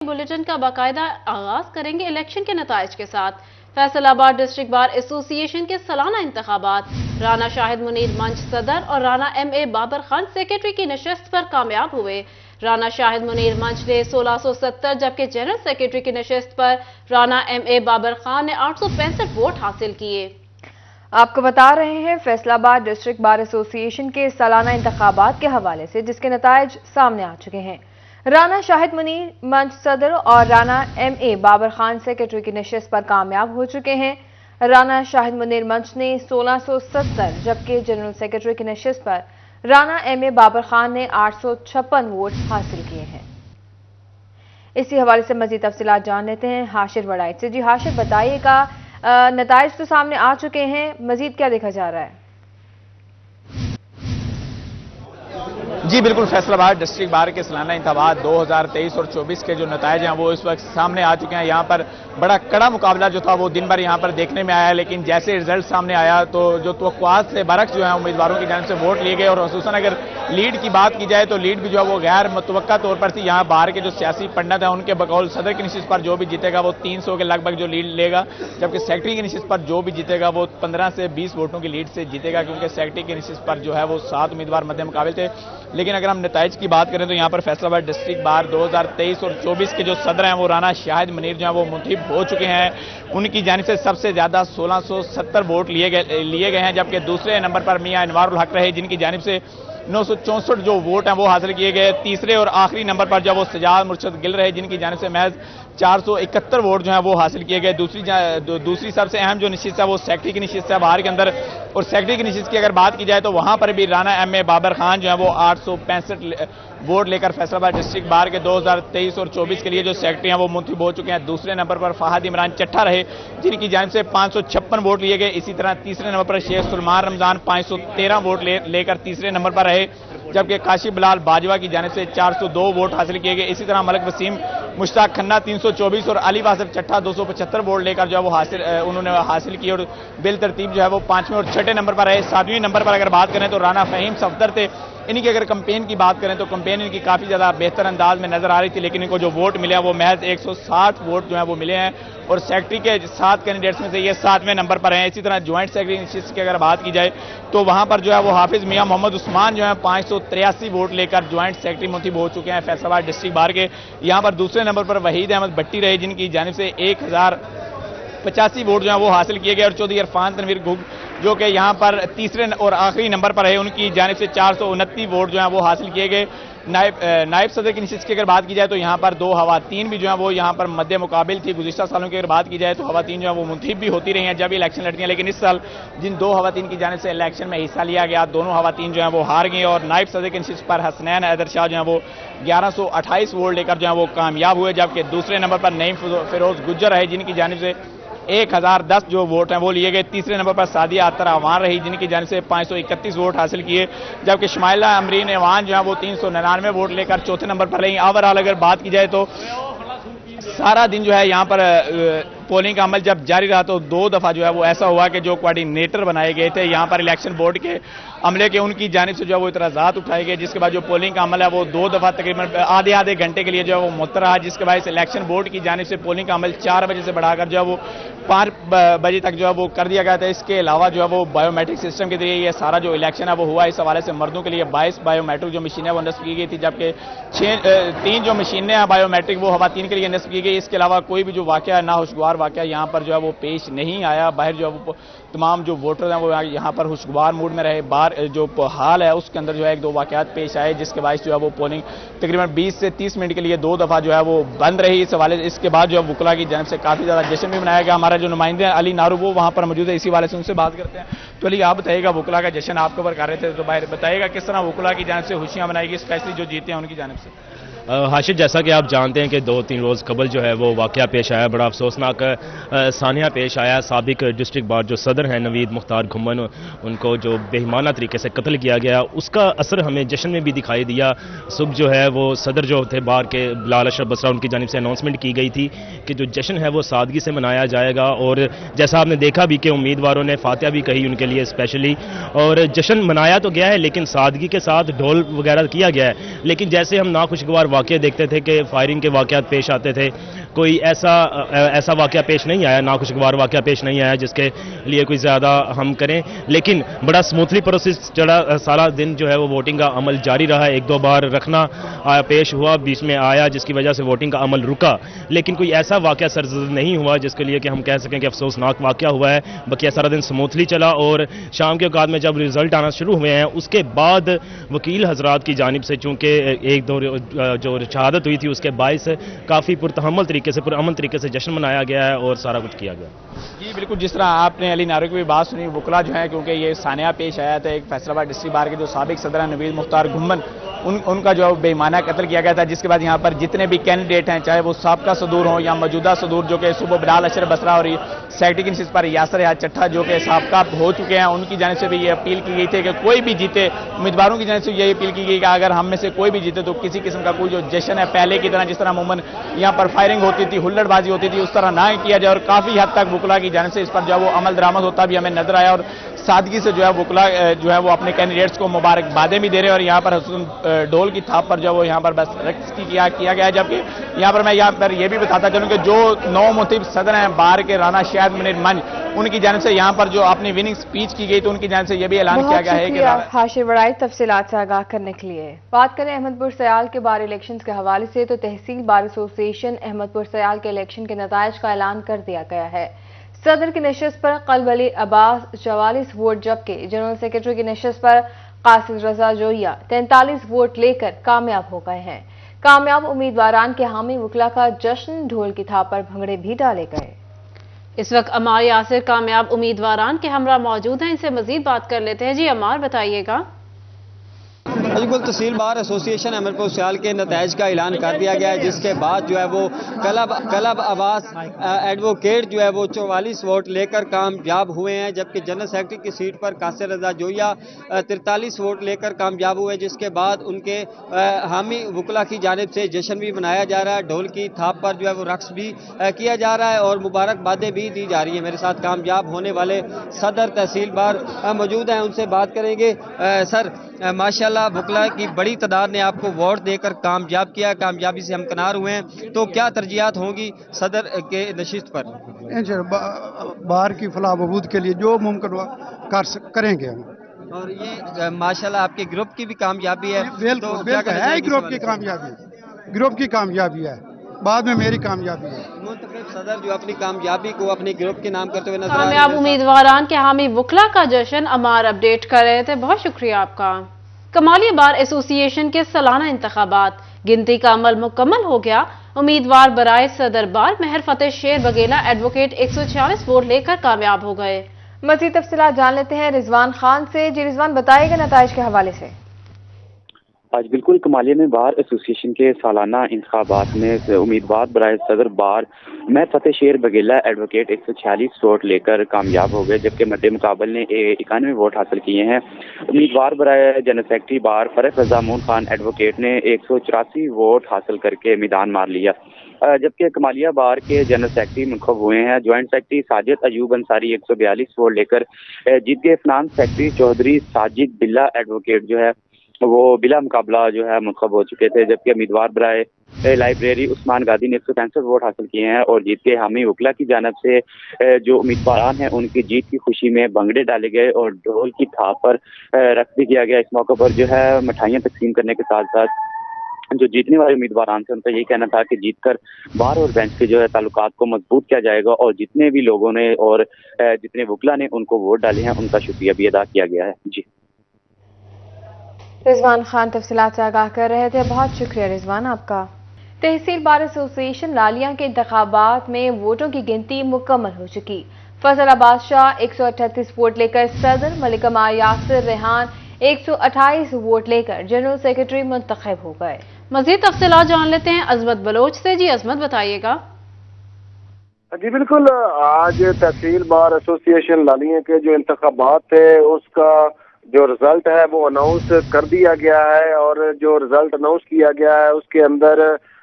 Bulletin का बाकायदा आगाज करेंगे इलेक्शन के नताइज के साथ। फैसलाबाद डिस्ट्रिक्ट बार एसोसिएशन के सालाना इंतखाबात, राना शाहिद मुनीर मंच सदर और राना एम.ए. बाबर खान सेक्रेटरी की नशिस्त पर कामयाब हुए। राना शाहिद मुनीर मंच ने 1670 जबकि जनरल सेक्रेटरी की नशिस्त पर राना एम.ए. बाबर खान ने 865 वोट हासिल किए। आपको बता रहे हैं फैसलाबाद डिस्ट्रिक्ट बार एसोसिएशन के सालाना इंतखाबात के हवाले से, जिसके नताइज सामने आ चुके हैं। राना शाहिद मुनीर मंच सदर और राना एम.ए. बाबर खान सेक्रेटरी की नशिस्त पर कामयाब हो चुके हैं। राना शाहिद मुनीर मंच ने 1670 जबकि जनरल सेक्रेटरी की नशिस्त पर राना एम.ए. बाबर खान ने 856 वोट हासिल किए हैं। इसी हवाले से मजीद तफसीलात जान लेते हैं हाशिर वड़ाइट से। जी हाशिर, बताइएगा, नताइज तो सामने आ चुके हैं, मजीद क्या देखा जा रहा है? जी बिल्कुल, फैसलाबाद डिस्ट्रिक्ट बार के सालाना इंतखाबात 2023 और 24 के जो नताइज हैं वो इस वक्त सामने आ चुके हैं। यहाँ पर बड़ा कड़ा मुकाबला जो था वो दिन भर यहाँ पर देखने में आया, लेकिन जैसे रिजल्ट सामने आया तो जो तवक्कुआत से बरक्स जो है उम्मीदवारों की जानिब से वोट लिए गए। और खुसूसन अगर लीड की बात की जाए तो लीड भी जो है वो गैर मुतवक्का तौर पर थी। यहाँ बाहर के जो सियासी पंडित हैं उनके बकौल सदर की नशिस्त पर जो भी जीतेगा वो 300 के लगभग जो लीड लेगा, जबकि सेक्रेटरी की नशिस्त पर जो भी जीतेगा वो 15 से 20 वोटों की लीड से जीतेगा, क्योंकि सेक्रेटरी की नशिस्त पर जो है वो 7 उम्मीदवार मध्य मुकाबले थे। लेकिन अगर हम नताइज की बात करें तो यहाँ पर फैसलाबाद डिस्ट्रिक्ट बार 2023 और 24 के जो सदर हैं वो राना शाहिद मुनीर जो है वो मुंतखब हो चुके हैं। उनकी जानिब से सबसे ज्यादा 1670 वोट लिए गए हैं, जबकि दूसरे नंबर पर मियां अनवारुल हक रहे, जिनकी जानिब से 964 जो वोट हैं वो हासिल किए गए। तीसरे और आखिरी नंबर पर जो वो सजाद मुर्शद गिल रहे, जिनकी जानिब से महज 471 वोट जो हैं वो हासिल किए गए। दूसरी सबसे अहम जो नशिस्त है वो सेक्रेटरी की नशिस्त है बाहर के अंदर, और सेक्रेटरी की नशिस्त की अगर बात की जाए तो वहां पर भी राना एम.ए. बाबर खान जो है वो 865 वोट लेकर फैसलाबाद डिस्ट्रिक्ट बार के 2023 और 24 के लिए जो सेक्रेटरी हैं वो मुंतखब हो चुके हैं। दूसरे नंबर पर फहद इमरान चट्ठा रहे, जिनकी जानिब से 556 वोट लिए गए। इसी तरह तीसरे नंबर पर शेख सुलेमान रमजान 513 वोट लेकर तीसरे नंबर पर रहे, जबकि काशिफ बिलाल बाजवा की जानिब से 402 वोट हासिल किए गए। इसी तरह मलिक वसीम मुश्ताक खन्ना 324 और अली वासिफ चट्ठा 275 वोट लेकर जो है वो उन्होंने हासिल किए, और बिल तरतीब जो है वो 5वें और 6ठे नंबर पर रहे। 7वें नंबर पर अगर बात करें तो राना फहीम सफदर थे। इनकी अगर कंपेन की बात करें तो कंपेन इनकी काफी ज्यादा बेहतर अंदाज में नजर आ रही थी, लेकिन इनको जो वोट मिले हैं वो महज 160 वोट जो है वो मिले हैं, और सेक्रेटरी के 7 कैंडिडेट्स में से ये 7वें नंबर पर हैं। इसी तरह ज्वाइंट सेक्रेटरी नशिस्त की अगर बात की जाए तो वहां पर जो है वो हाफिज मियां मोहम्मद उस्मान जो है 583 वोट लेकर ज्वाइंट सेक्रेटरी मुंतखब हो चुके हैं फैसलाबाद डिस्ट्रिक्ट बार के। यहाँ पर दूसरे नंबर पर वहीद अहमद भट्टी रहे, जिनकी जानिब से 1085 वोट जो है वो हासिल किए गए, और चौधरी इरफान तनवीर घुग जो कि यहाँ पर तीसरे और आखिरी नंबर पर है, उनकी जानिब से 429 वोट जो है वो हासिल किए गए। नायब सदर की नशिस्त की अगर बात की जाए तो यहाँ पर 2 खवातीन भी जो है वो यहाँ पर मध्य मुकाबिल थी। गुज़िश्ता सालों की अगर बात की जाए तो खवातीन जो है वो मुंतखब भी होती रही हैं जब इलेक्शन लड़ती हैं, लेकिन इस साल जिन 2 खवातीन की जानिब से इलेक्शन में हिस्सा लिया गया, दोनों खवातीन जो है वो हार गई, और नायब सदर की नशिस्त पर हसनैन हैदर शाह जो है वो 1128 वोट लेकर जो है वो कामयाब हुए, जबकि दूसरे नंबर पर नईम फिरोज गुज्जर है, जिनकी जानिब से 1010 जो वोट हैं वो लिए गए। तीसरे नंबर पर सादिया अतर अवान रही, जिनकी जानिब से 531 वोट हासिल किए, जबकि शमाइला अमरीन अवान जो है वो 399 वोट लेकर चौथे नंबर पर रही। ओवरऑल अगर बात की जाए तो सारा दिन जो है यहाँ पर पोलिंग का अमल जब जारी रहा तो 2 दफा जो है वो ऐसा हुआ कि जो कोऑर्डिनेटर बनाए गए थे यहाँ पर इलेक्शन बोर्ड के अमले के, उनकी जानिब से जो है वो इतराज़ात उठाए गए, जिसके बाद जो पोलिंग का अमल है वो 2 दफा तकरीबन आधे घंटे के लिए जो है वो मुअत्तल रहा, जिसके बाद इलेक्शन बोर्ड की जानिब से पोलिंग का अमल 4 बजे से बढ़ाकर जो है वो 5 बजे तक जो है वो कर दिया गया था। इसके अलावा जो है वो बायोमेट्रिक सिस्टम के जरिए ये सारा जो इलेक्शन है वो हुआ। इस हवाले से मर्दों के लिए 22 बायोमेट्रिक जो मशीनें वो नस्ब की गई थी, जबकि 3 जो मशीनें हैं बायोमेट्रिक वो खवातीन के लिए नस्ब की गई। इसके अलावा कोई भी जो वाक़या नाखुशगवार वाक़या यहाँ पर जो है वो पेश नहीं आया। बाहर जो है वो तमाम जो वोटर हैं वो यहाँ पर खुशगवार मूड में रहे। बाहर जो हाल है उसके अंदर जो है 1-2 वाक़यात पेश आए, जिसके बाद जो है वो पोलिंग तकरीबन 20 से 30 मिनट के लिए 2 दफा जो है वो बंद रही। इस हवाले इसके बाद जो है वकला की जानिब से काफी ज्यादा जश्न भी मनाया गया। हमारा जो नुमाइंदे हैं अली नारू वो वहां पर मौजूद है, इसी वाले से उनसे बात करते हैं। तो अली, आप बताइएगा वकला का जश्न आप कवर कर रहे थे, तो बाहर बताइएगा किस तरह वकला की जानिब से खुशियां मनाई गई, स्पेशली जो जीते हैं उनकी जानिब से? हाशिर, जैसा कि आप जानते हैं कि 2-3 रोज़ कबल जो है वो वाक़या पेश आया, बड़ा अफसोसनाक सानिया पेश आया। साबिक डिस्ट्रिक्ट बार जो सदर हैं नवीद मुख्तार घुमन, उनको जो बेईमाना तरीके से कत्ल किया गया, उसका असर हमें जश्न में भी दिखाई दिया। सुबह जो है वो सदर जो थे बार के बिलाल अशरफ बसरा, उनकी जानिब से अनाउंसमेंट की गई थी कि जो जश्न है वो सादगी से मनाया जाएगा, और जैसा आपने देखा भी कि उम्मीदवारों ने फातिहा भी कही उनके लिए स्पेशली, और जश्न मनाया तो गया है लेकिन सादगी के साथ ढोल वगैरह किया गया है। लेकिन जैसे हम नाखुशगवार واقعے دیکھتے تھے کہ فائرنگ کے واقعات پیش آتے تھے. کوئی ایسا واقعہ پیش نہیں آیا, ناخوشگوار واقعہ پیش نہیں آیا جس کے لیے کوئی زیادہ ہم کریں, لیکن بڑا سموتھلی پروسیس چلا. سارا دن جو ہے وہ ووٹنگ کا عمل جاری رہا. ایک دو بار رکھنا پیش ہوا بیچ میں آیا جس کی وجہ سے ووٹنگ کا عمل رکا, لیکن کوئی ایسا واقعہ سرزد نہیں ہوا جس کے لیے کہ ہم کہہ سکیں کہ افسوسناک واقعہ ہوا ہے. بقیہ سارا دن سموتھلی چلا, اور شام کے اوقات میں جب رزلٹ آنا شروع ہوئے ہیں اس کے بعد وکیل حضرات کی جانب سے چونکہ ایک دو جو شہادت ہوئی تھی اس کے باعث کافی پرتحمل طریقے سے پرامن طریقے سے جشن منایا گیا ہے اور سارا کچھ کیا گیا. جی بالکل, جس طرح آپ نے علی نارو کی بھی بات سنی, وکلا جو ہیں کیونکہ یہ سانحہ پیش آیا تھا, ایک فیصل آباد ڈسٹرکٹ بار کے جو سابق صدر ہیں نوید مختار گھمن, ان کا جو بے ایمانہ قتل کیا گیا تھا, جس کے بعد یہاں پر جتنے بھی کینڈیڈیٹ ہیں چاہے وہ سابقہ صدور ہوں یا موجودہ صدور جو کہ صوبہ بلال اشرف بسرا اور سیکرٹری کی نشست پر یاسر حیات چٹھا جو کہ سابقہ ہو چکے ہیں, ان کی جانب سے بھی یہ اپیل کی گئی تھی کہ کوئی بھی جیتے, امیدواروں کی جانب سے یہ اپیل کی گئی کہ اگر ہم میں سے کوئی بھی جیتے تو کسی قسم کا کوئی جو جشن ہے پہلے کی طرح جس طرح عموماً یہاں پر فائرنگ ہوتی تھی, ہلڑ بازی ہوتی تھی, اس طرح نہ کیا جائے. اور کافی حد تک وکلا کی جانب سے اس پر جو ہے وہ عمل درآمد ہوتا بھی ہمیں نظر آیا, اور سادگی سے جو ہے وکلا جو ہے وہ اپنے کینڈیڈیٹس کو مبارکبادیں بھی دے رہے ہیں. اور یہاں پر ڈھول کی تھاپ پر جو وہ یہاں پر بس رقص کیا گیا ہے. جبکہ یہاں پر یہ بھی بتاتا چلوں کہ جو نو منتخب صدر ہیں بار کے رانا شاہد منیر منج, ان کی جانب سے یہاں پر جو اپنی وننگ سپیچ کی گئی تو ان کی جانب سے یہ بھی اعلان کیا گیا ہے کہ حاشر وڑائی تفصیلات سے آگاہ کرنے کے لیے. بات کریں احمد پور سیال کے بار الیکشنز کے حوالے سے تو تحصیل بار ایسوسی ایشن احمد پور سیال کے الیکشن کے نتائج کا اعلان کر دیا گیا ہے. صدر کی نشست پر قلب علی عباس 44 ووٹ, جبکہ جنرل سیکرٹری کی نشست پر قاصد رضا جویا 43 ووٹ لے کر کامیاب ہو گئے ہیں. کامیاب امیدواران کے حامی وکلا کا جشن, ڈھول کی تھاپ پر بھنگڑے بھی ڈالے گئے. اس وقت عمار یاسر کامیاب امیدواران کے ہمراہ موجود ہیں, ان سے مزید بات کر لیتے ہیں. جی عمار, بتائیے گا. بالکل, تحصیل بار ایسوسی ایشن احمد پور سیال کے نتائج کا اعلان کر دیا گیا ہے, جس کے بعد جو ہے وہ کلب عباس ایڈوکیٹ جو ہے وہ 44 ووٹ لے کر کامیاب ہوئے ہیں, جبکہ جنرل سیکرٹری کی سیٹ پر قاصد رضا جویا 43 ووٹ لے کر کامیاب ہوئے, جس کے بعد ان کے حامی وکلا کی جانب سے جشن بھی منایا جا رہا ہے, ڈھول کی تھاپ پر جو ہے وہ رقص بھی کیا جا رہا ہے اور مبارکبادیں بھی دی جا رہی ہیں. میرے ساتھ کامیاب ہونے والے صدر تحصیل بار موجود ہیں, ان سے بات کریں گے. سر, ماشاءاللہ وکلا کی بڑی تعداد نے آپ کو ووٹ دے کر کامیاب کیا, کامیابی سے ہمکنار ہوئے ہیں, تو کیا ترجیحات ہوں گی صدر کے نشست پر؟ بار کی فلاح بہبود کے لیے جو ممکن کریں گے ہم. اور یہ ماشاءاللہ آپ کے گروپ کی بھی کامیابی ہے. گروپ کی کامیابی ہے, بعد میں میری کامیابی ہے. منتخب صدر جو اپنی کامیابی کو اپنے گروپ کے نام کرتے ہوئے نظر آ رہے ہیں. کامیاب امیدواران کے حامی وکلا کا جشن عمار اپڈیٹ کر رہے تھے, بہت شکریہ آپ کا. کمالیہ بار ایسوسی ایشن کے سالانہ انتخابات, گنتی کا عمل مکمل ہو گیا. امیدوار برائے صدر بار مہر فتح شیر بگیلا ایڈوکیٹ 146 ووٹ لے کر کامیاب ہو گئے. مزید تفصیلات جان لیتے ہیں رضوان خان سے. جی رضوان, بتائیے گا نتائج کے حوالے سے. آج بالکل کمالیہ میں بار ایسوسی ایشن کے سالانہ انتخابات میں امیدوار برائے صدر بار مہر فتح شیر بگیلا ایڈوکیٹ 146 ووٹ لے کر کامیاب ہو گئے, جبکہ مد مقابل نے 91 ووٹ حاصل کیے ہیں. امیدوار برائے جنرل سیکرٹری بار فرح رضا مون خان ایڈوکیٹ نے 184 ووٹ حاصل کر کے میدان مار لیا, جبکہ کمالیہ بار کے جنرل سیکرٹری منتخب ہوئے ہیں. Joint secretary Sajid Ayub Ansari 142 vote لے کر جیت گئے. فنانس سیکرٹری چودھری ساجد بلّہ ایڈوکیٹ جو ہے وہ بلا مقابلہ جو ہے منتخب ہو چکے تھے, جبکہ امیدوار برائے لائبریری عثمان گادی نے 165 ووٹ حاصل کیے ہیں اور جیت کے حامی وکلا کی جانب سے جو امیدواران ہیں ان کی جیت کی خوشی میں بھنگڑے ڈالے گئے اور ڈھول کی تھاپ پر رقص بھی کیا گیا. اس موقع پر جو ہے مٹھائیاں تقسیم کرنے کے ساتھ ساتھ جو جیتنے والے امیدواران تھے ان کا یہی کہنا تھا کہ جیت کر بار اور بینچ کے جو ہے تعلقات کو مضبوط کیا جائے گا, اور جتنے بھی لوگوں نے اور جتنے وکلا نے ان کو ووٹ ڈالے ہیں ان کا شکریہ بھی ادا کیا گیا ہے. جی رضوان خان تفصیلات سے آگاہ کر رہے تھے, بہت شکریہ رضوان آپ کا. تحصیل بار ایسوسی ایشن لالیاں کے انتخابات میں ووٹوں کی گنتی مکمل ہو چکی. فضل عباس شاہ 138 ووٹ لے کر صدر, ملک عمار یاسر ریحان 128 ووٹ لے کر جنرل سیکرٹری منتخب ہو گئے. مزید تفصیلات جان لیتے ہیں عظمت بلوچ سے. جی عظمت, بتائیے گا. جی بالکل, آج تحصیل بار ایسوسی ایشن لالیاں کے جو انتخابات تھے اس کا جو رزلٹ ہے وہ اناؤنس کر دیا گیا ہے, اور جو رزلٹ اناؤنس کیا گیا ہے اس کے اندر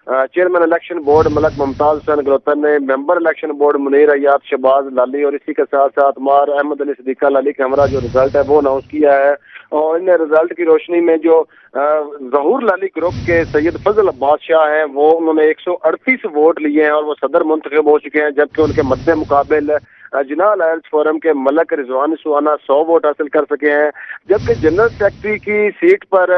chairman election board Malik Mumtaz Hussain Gilotar نے، member election board Munir Ayad Shahbaz Lali, اور اسی کے ساتھ ساتھ مار احمد علی صدیقہ لالی کے ہمراہ جو رزلٹ ہے وہ اناؤنس کیا ہے، اور ان رزلٹ کی روشنی میں جو ظہور لالی گروپ کے سید فضل عباس شاہ ہیں وہ انہوں نے 138 ووٹ لیے ہیں اور وہ صدر منتخب ہو چکے ہیں، جبکہ ان کے مد مقابل جناح الائنس فورم کے ملک رضوان سوانا 100 ووٹ حاصل کر سکے ہیں، جبکہ جنرل سیکرٹری کی سیٹ پر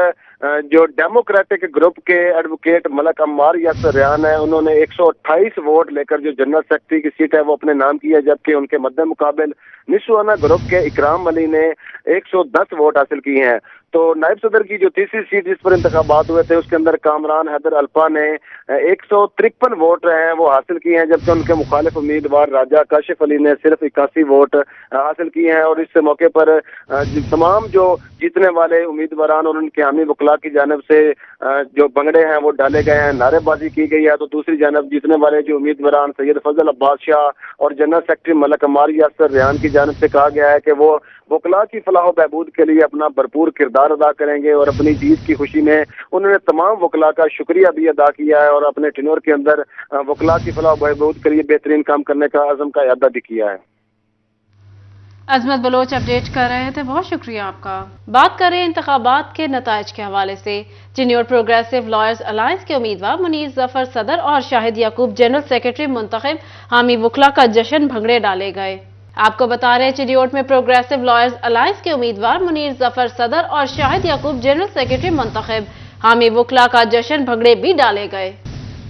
جو ڈیموکریٹک گروپ کے ایڈوکیٹ ملک عمار یاسر ریان ہے انہوں نے 128 ووٹ لے کر جو جنرل سیکرٹری کی سیٹ ہے وہ اپنے نام کی ہے، جبکہ ان کے مد مقابل نسوانا گروپ کے اکرام علی نے 110 ووٹ حاصل کی ہیں۔ تو نائب صدر کی جو تیسری سیٹ جس پر انتخابات ہوئے تھے اس کے اندر کامران حیدر الفا نے 153 ووٹ ہیں وہ حاصل کیے ہیں، جبکہ ان کے مخالف امیدوار راجہ کاشف علی نے صرف 81 ووٹ حاصل کیے ہیں، اور اس موقع پر تمام جو جیتنے والے امیدواران اور ان کے حامی وکلاء کی جانب سے جو بنگڑے ہیں وہ ڈالے گئے ہیں، نعرے بازی کی گئی ہے، تو دوسری جانب جیتنے والے جو امیدواران سید فضل عباس شاہ اور جنرل سیکرٹری ملک عمار یاسر ریان کی جانب سے کہا گیا ہے کہ وہ وکلاء کی فلاح و بہبود کے لیے اپنا بھرپور کردار ادا کریں گے، اور اپنی جیت کی خوشی میں انہوں نے تمام وکلاء کا شکریہ بھی ادا کیا ہے اور اپنے ٹینور کے اندر وکلاء کی فلاح و بہبود کے لیے بہترین کام کرنے کا عزم کا اعادہ بھی کیا ہے۔ عظمت بلوچ اپڈیٹ کر رہے تھے، بہت شکریہ آپ کا۔ بات کریں انتخابات کے نتائج کے حوالے سے، جونیئر پروگریسو لائرز الائنس کے امیدوار منیر ظفر صدر اور شاہد یعقوب جنرل سیکرٹری منتخب، حامی وکلاء کا جشن بھنگڑے ڈالے گئے۔ آپ کو بتا رہے ہیں چریوٹ میں پروگریسو لائرز الائنس کے امیدوار منیر ظفر صدر اور شاہد یعقوب جنرل سیکرٹری منتخب، حامی وکلاء کا جشن بھنگڑے بھی ڈالے گئے۔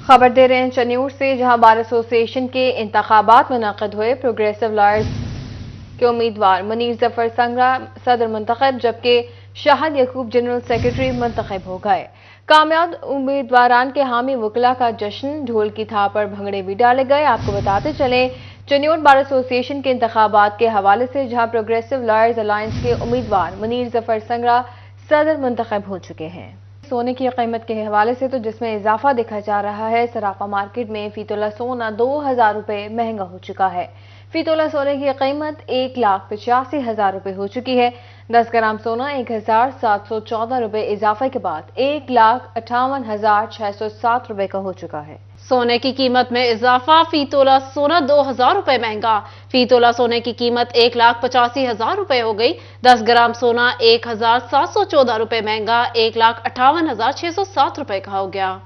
خبر دے رہے ہیں چنیوٹ سے، جہاں بار ایسوسی ایشن کے انتخابات منعقد ہوئے۔ پروگریسو لائرز کے امیدوار منیر ظفر سنگرا صدر منتخب، جبکہ شاہد یعقوب جنرل سیکرٹری منتخب ہو گئے۔ کامیاب امیدواران کے حامی وکلاء کا جشن ڈھول کی تھا پر بھنگڑے بھی ڈالے گئے۔ آپ کو بتاتے چلیں چنیوٹ بار ایسوسی ایشن کے انتخابات کے حوالے سے، جہاں پروگریسو لائرز الائنس کے امیدوار منیر ظفر سنگرا صدر منتخب ہو چکے ہیں۔ سونے کی قیمت کے حوالے سے تو جس میں اضافہ دیکھا جا رہا ہے، صرافہ مارکیٹ میں فی تولہ سونا 2000 روپے مہنگا ہو چکا ہے۔ فی تولہ سونے کی قیمت 1,85,000 روپے ہو چکی ہے۔ 10 گرام سونا 1,714 روپے اضافے کے بعد 1,58,607 روپے کا ہو چکا ہے۔ سونے کی قیمت میں اضافہ، فی تولہ سونا 2000 روپے مہنگا، فی تولہ سونے کی قیمت 1,85,000 روپے ہو گئی۔ 10 گرام سونا 1,714 روپے مہنگا، 1,58,607 روپے کا ہو گیا۔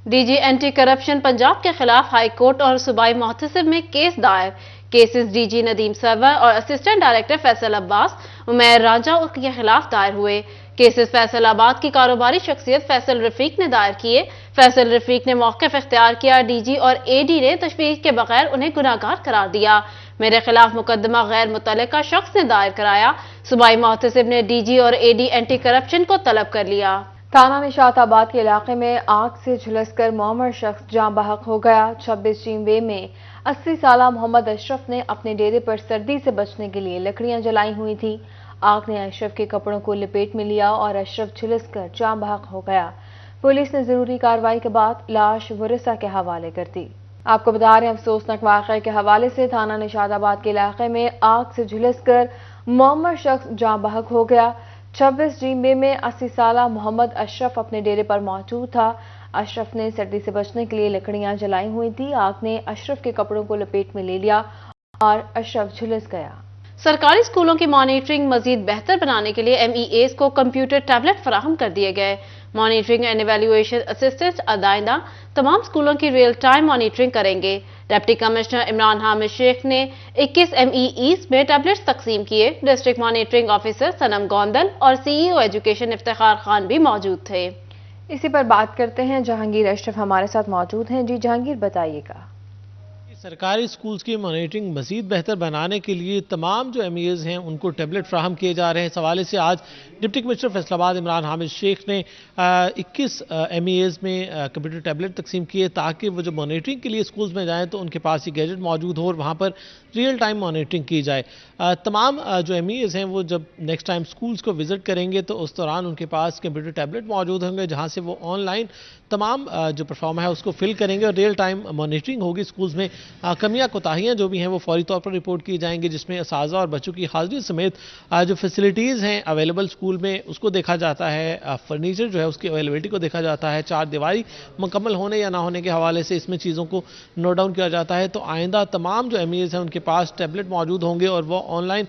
D G anti corruption Punjab کے خلاف ہائی کورٹ اور صوبائی محتسب میں کیس دائر۔ کیسز ڈی جی ندیم سرور اور اسسٹنٹ ڈائریکٹر فیصل عباس، عمیر رانجھا کے خلاف دائر ہوئے۔ کیسز فیصل آباد کی کاروباری شخصیت فیصل رفیق نے دائر کیے۔ فیصل رفیق نے موقف اختیار کیا، ڈی جی اور اے ڈی نے تشویش کے بغیر انہیں گناہگار قرار دیا۔ میرے خلاف مقدمہ غیر متعلقہ شخص نے دائر کرایا۔ صوبائی محتسب نے ڈی جی اور اے ڈی اینٹی کرپشن کو طلب کر لیا۔ تھانہ نشاط آباد کے علاقے میں آگ سے جھلس کر معمر شخص جاں بحق ہو گیا۔ 26 جیم وے میں 80 سالہ محمد اشرف نے اپنے ڈیرے پر سردی سے بچنے کے لیے لکڑیاں جلائی ہوئی تھیں۔ آگ نے اشرف کے کپڑوں کو لپیٹ میں لیا اور اشرف جھلس کر جاں بحق ہو گیا۔ پولیس نے ضروری کارروائی کے بعد لاش ورثاء کے حوالے کر دی۔ آپ کو بتا رہے ہیں افسوسناک واقعے کے حوالے سے، تھانہ نشاط آباد کے علاقے میں آگ سے جھلس کر معمر شخص جاں بحق ہو گیا۔ 26 جیم وے میں 80 سالہ محمد اشرف اپنے ڈیرے پر موجود تھا۔ اشرف نے سردی سے بچنے کے لیے لکڑیاں جلائی ہوئی تھی۔ آگ نے اشرف کے کپڑوں کو لپیٹ میں لے لیا اور اشرف جھلس گیا۔ سرکاری اسکولوں کی مانیٹرنگ مزید بہتر بنانے کے لیے ایم ای ایز کو کمپیوٹر ٹیبلٹ فراہم کر دیے گئے۔ مانیٹرنگ اینڈ ایویلویشن اسسٹنٹ آئندہ تمام اسکولوں کی ریئل ٹائم مانیٹرنگ کریں گے۔ ڈپٹی کمشنر عمران حامد شیخ نے 21 ایم ای ایز میں ٹیبلٹس تقسیم کیے۔ ڈسٹرکٹ مانیٹرنگ آفیسر صنم گوندل اور سی ای او ایجوکیشن افتخار خان بھی موجود تھے۔ اسی پر بات کرتے ہیں، جہانگیر اشرف ہمارے ساتھ موجود ہیں۔ جی جہانگیر، بتائیے گا۔ سرکاری سکولز کی مانیٹرنگ مزید بہتر بنانے کے لیے تمام جو ایم ای ایز ہیں ان کو ٹیبلٹ فراہم کیے جا رہے ہیں۔ اس حوالے سے آج ڈپٹی کمشنر فیصل آباد عمران حامد شیخ نے 21 ایم ای ایز میں کمپیوٹر ٹیبلٹ تقسیم کیے تاکہ وہ جو مانیٹرنگ کے لیے سکولز میں جائیں تو ان کے پاس یہ گیجٹ موجود ہو اور وہاں پر ریئل ٹائم مانیٹرنگ کی جائے۔ تمام جو ایم ای ایز ہیں وہ جب نیکسٹ ٹائم سکولز کو وزٹ کریں گے تو اس دوران ان کے پاس کمپیوٹر ٹیبلٹ موجود ہوں گے جہاں سے وہ آن لائن तमाम जो परफॉर्म है उसको फिल करेंगे और रियल टाइम मॉनिटरिंग होगी। स्कूल्स में कमियां कोताहियां जो भी हैं वो फौरी तौर पर रिपोर्ट की जाएंगी, जिसमें असातिज़ा और बच्चों की हाजिरी समेत जो फैसिलिटीज़ हैं अवेलेबल स्कूल में उसको देखा जाता है, फर्नीचर जो है उसकी अवेलेबिलिटी को देखा जाता है, चार दीवारी मुकम्मल होने या ना होने के हवाले से इसमें चीज़ों को नोट डाउन किया जाता है। तो आइंदा तमाम जो MEAs हैं उनके पास टैबलेट मौजूद होंगे और वो ऑनलाइन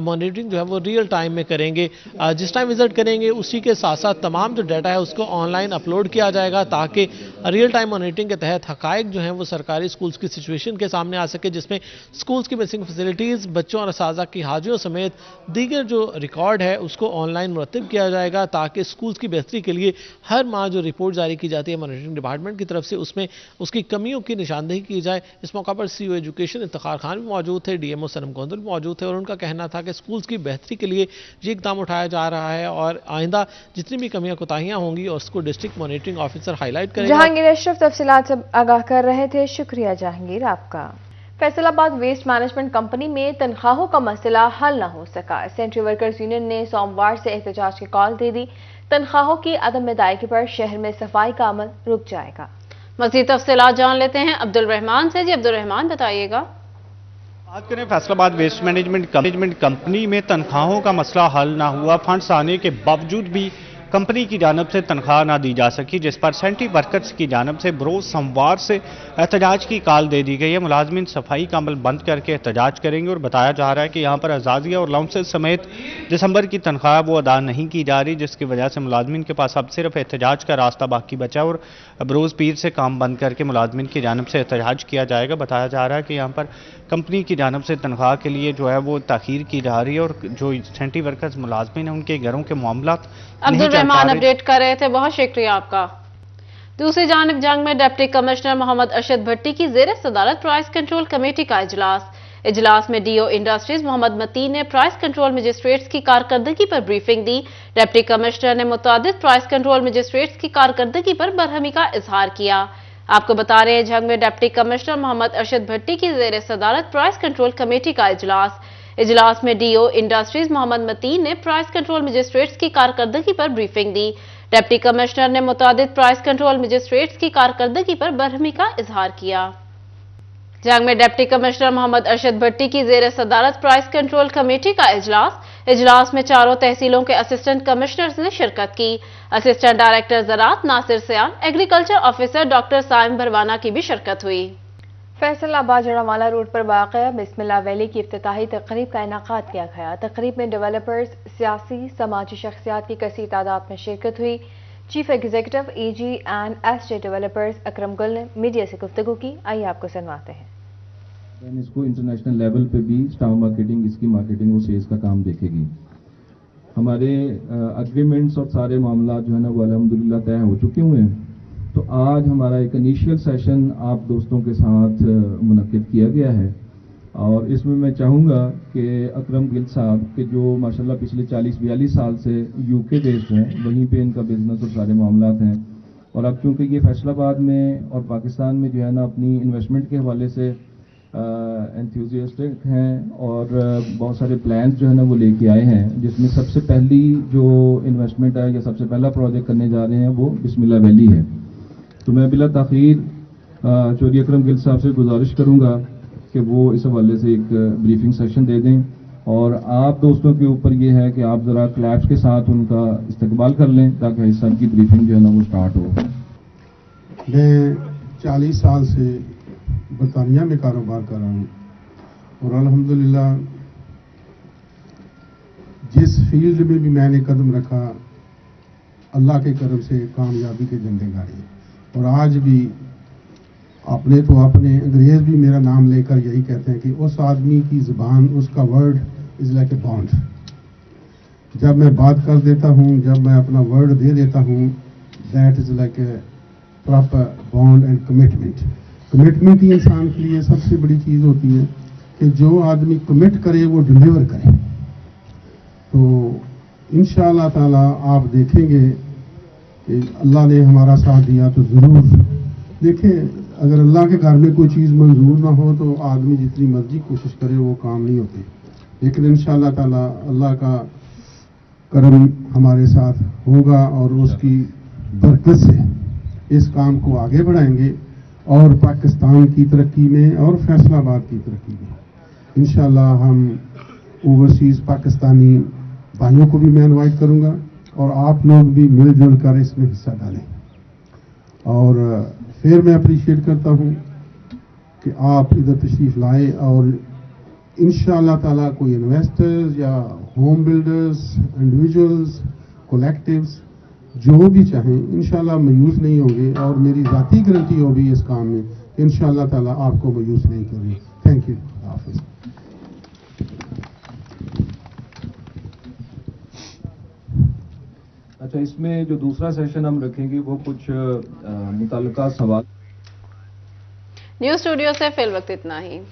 मॉनिटरिंग जो है वो रियल टाइम में करेंगे। जिस टाइम विजिट करेंगे उसी के साथ साथ तमाम जो डाटा है उसको ऑनलाइन अपलोड किया जाएगा ताकि रियल टाइम मॉनिटरिंग के तहत हकायक जो हैं वो सरकारी स्कूल्स की सिचुएशन के सामने आ सके, जिसमें स्कूल्स की मिसिंग फैसिलिटीज़, बच्चों और असातिज़ा की हाजिरियों समेत दीगर जो रिकॉर्ड है उसको ऑनलाइन मुरतब किया जाएगा ताकि स्कूल्स की बेहतरी के लिए हर माह जो रिपोर्ट जारी की जाती है मॉनिटरिंग डिपार्टमेंट की तरफ से उसमें उसकी कमियों की निशानदेही की जाए। इस मौका पर CEO एजुकेशन इफ्तिखार खान भी मौजूद थे, DMO सनम कोंदल भी मौजूद थे और उनका कहना था कि स्कूल्स की बेहतरी के लिए ये इकदाम उठाया जा रहा है और आइंदा जितनी भी कमियां कोताहियां होंगी और उसको डिस्ट्रिक्ट मॉनिटरिंग ऑफिसर हाईलाइट करेंगे। जहांगीर अशरफ तफसीलात से आगाह कर रहे थे। शुक्रिया जहांगीर आपका। फैसलाबाद वेस्ट मैनेजमेंट कंपनी में तनख्वाहों का मसला हल न हो सका। सेंट्रल वर्कर्स यूनियन ने सोमवार से एहतजाज की कॉल दे दी। तनख्वाहों की अदम अदायगी पर शहर में सफाई का अमल रुक जाएगा। मज़ीद तफसीलात जान लेते हैं अब्दुल रहमान से। जी अब्दुल रहमान बताइएगा। बात करें फैसलाबाद वेस्ट मैनेजमेंट कंपनी में तनख्वाहों का मसला हल ना हुआ। फंड्स आने के बावजूद भी कंपनी की जानब से तनख्वाह ना दी जा सकी, जिस पर सेंट्रल वर्कर्स की जानब से बरोज़ सोमवार से एहतजाज की कॉल दे दी गई है। मुलाजमीन सफाई का अमल बंद करके एहतजाज करेंगे और बताया जा रहा है कि यहाँ पर अजाजिया और अलाउंसेस समेत दिसंबर की तनख्वाह वो अदा नहीं की जा रही, जिसकी वजह से मुलाजमीन के पास अब सिर्फ एहतजाज का रास्ता बाकी बचा और बरोज़ पीर से काम बंद करके मुलाजमीन की जानब से एहतजाज किया जाएगा। बताया जा रहा है कि यहाँ पर कंपनी की जानब से तनख्वाह के लिए जो है वो ताखीर की जा रही है और जो सेंट्रल वर्कर्स मुलाजमीन हैं उनके घरों के मामला अब्दुल रहमान अपडेट कर रहे थे, बहुत शुक्रिया आपका। दूसरी जानिब जंग में डिप्टी कमिश्नर मोहम्मद अरशद भट्टी की ज़ेर सदारत प्राइस कंट्रोल कमेटी का इजलास में DO इंडस्ट्रीज मोहम्मद मतीन ने प्राइस कंट्रोल मजिस्ट्रेट्स की कारकर्दगी पर ब्रीफिंग दी। डिप्टी कमिश्नर ने मुतादिद प्राइस कंट्रोल मजिस्ट्रेट्स की कारकर्दगी पर बरहमी का इजहार किया। आपको बता रहे हैं जंग में डिप्टी कमिश्नर मोहम्मद अरशद भट्टी की ज़ेर सदारत प्राइस कंट्रोल कमेटी का इजलास में DO इंडस्ट्रीज मोहम्मद मतीन ने प्राइस कंट्रोल मजिस्ट्रेट्स की कारकर्दगी पर ब्रीफिंग दी। डिप्टी कमिश्नर ने मुतादिद प्राइस कंट्रोल मजिस्ट्रेट्स की कारकर्दगी पर बरहमी का इजहार किया। जंग में डिप्टी कमिश्नर मोहम्मद अरशद भट्टी की ज़ेर सदारत प्राइस कंट्रोल कमेटी का इजलास में चारों तहसीलों के असिस्टेंट कमिश्नर्स ने शिरकत की। असिस्टेंट डायरेक्टर ज़राअत नासिर सियान, एग्रीकल्चर ऑफिसर डॉक्टर साइम भरवाना की भी शिरकत हुई। फैसलाबाद जड़ावाला रोड पर वाक़या बिस्मिल्लाह वैली की इफ्तिताही तकरीब का इनेकाद किया गया। तकरीब में डेवलपर्स, सियासी, समाजी शख्सियात की कसीर तादाद में शिरकत हुई। Chief executive AG and estate developers Akram Gul ने मीडिया से गुफ्तगू की। आइए आपको सुनवाते हैं। इसको इंटरनेशनल लेवल पे भी स्टाफ मार्केटिंग, इसकी मार्केटिंग और सेल्स का काम देखेगी। हमारे एग्रीमेंट्स और सारे मामला जो है ना वो अल्हम्दुलिल्लाह तय हो चुके हुए हैं। तो आज हमारा एक इनिशियल सेशन आप दोस्तों के साथ मुनक्किद किया गया है और इसमें मैं चाहूँगा कि अकरम गिल साहब के जो माशाल्लाह पिछले 40-42 साल से UK बेस्ड हैं, वहीं पे इनका बिजनेस और सारे मामलात हैं और अब चूँकि ये फैसलाबाद में और पाकिस्तान में जो है ना अपनी इन्वेस्टमेंट के हवाले से एंथुसियास्टिक हैं और बहुत सारे प्लान्स जो है ना वो लेके आए हैं, जिसमें सबसे पहली जो इन्वेस्टमेंट है या सबसे पहला प्रोजेक्ट करने जा रहे हैं वो बिस्मिल्लाह वैली है। तो मैं बिला ताखीर चौधरी अकरम गिल साहब से गुजारिश करूंगा कि वो इस हवाले से एक ब्रीफिंग सेशन दे दें और आप दोस्तों के ऊपर ये है कि आप ज़रा क्लैप्स के साथ उनका इस्तकबाल कर लें ताकि इस साल की ब्रीफिंग जो है ना वो स्टार्ट हो। मैं 40 साल से बरतानिया में कारोबार कर रहा हूँ और अल्हम्दुलिल्लाह जिस फील्ड में भी मैंने कदम रखा अल्लाह के करम से कामयाबी के झंडे गाड़े और आज भी अपने अंग्रेज भी मेरा नाम लेकर यही कहते हैं कि उस आदमी की जुबान, उसका word is like a bond. जब मैं बात कर देता हूँ, जब मैं अपना वर्ड दे देता हूँ, that is like a proper bond and commitment. Commitment ही इंसान के लिए सबसे बड़ी चीज़ होती है कि जो आदमी कमिट करे वो डिलीवर करे। तो इंशाअल्लाह ताला आप देखेंगे कि अल्लाह ने हमारा साथ दिया तो ज़रूर देखें। अगर अल्लाह के घर में कोई चीज़ मंजूर ना हो तो आदमी जितनी मर्जी कोशिश करे वो काम नहीं होती, लेकिन इंशाअल्लाह ताला अल्लाह का करम हमारे साथ होगा और उसकी बरकत से इस काम को आगे बढ़ाएंगे और पाकिस्तान की तरक्की में और फैसलाबाद की तरक्की में इंशाल्लाह हम ओवरसीज़ पाकिस्तानी भाइयों को भी मैं इनवाइट करूंगा और आप लोग भी मिलजुल कर इसमें हिस्सा डालें। और फिर मैं अप्रिशिएट करता हूं कि आप इधर तशरीफ लाए और इंशाअल्लाह ताला कोई इन्वेस्टर्स या होम बिल्डर्स, इंडिविजुअल्स, कलेक्टिव्स जो भी चाहें इंशाअल्लाह मायूस नहीं होंगे और मेरी ज़ाती गारंटी होगी इस काम में कि इंशाअल्लाह ताला आपको मायूस नहीं करेंगे। Thank you. हाफिज़। अच्छा, इसमें जो दूसरा सेशन हम रखेंगे वो कुछ मुतल्लिका सवाल। न्यूज़ स्टूडियो से फिल वक्त इतना ही।